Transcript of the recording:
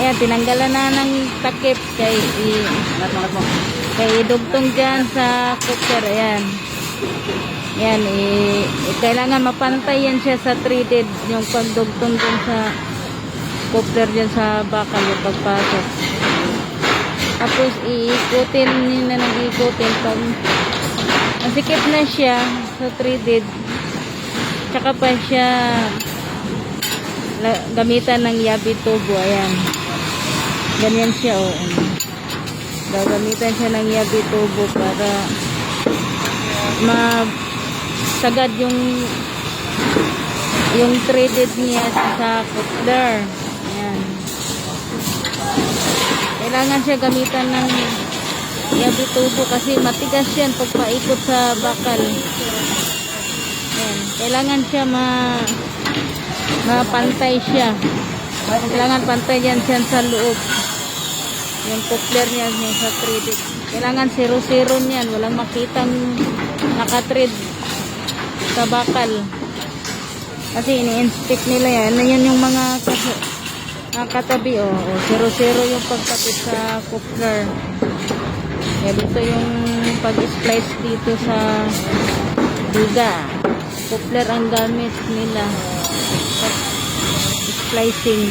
Yan, tinanggalan na ng takip kay idugtong dyan sa cooker. Ayan. Yan, kailangan mapantay yan siya sa threaded yung pagdugtong dyan sa cooker dyan sa bakal yung pagpasok. Tapos iikutin nila ng ikutin pag masikip na siya sa threaded, tsaka pa siya gamitan ng yabi tubo. Ayan, ganyan siya, oh. Gagamitan siya ng yabi tubo para masagad yung threaded niya sa cooker. Ayan, kailangan siya gamitan ng yabi tubo kasi matigas yan pag paikot sa bakal. Ayan, kailangan siya mapantay siya. Kailangan pantay yan siya sa loob. Yung coupler niya sa threaded. Kailangan 0-0 niyan. Walang makitang naka-thread sa bakal. Kasi ini-inspect nila yan. Yan yung mga katabi. 0-0 yung pagkapit sa coupler. Kaya dito yung pag-splice dito sa biga. Coupler ang gamit nila. Splicing.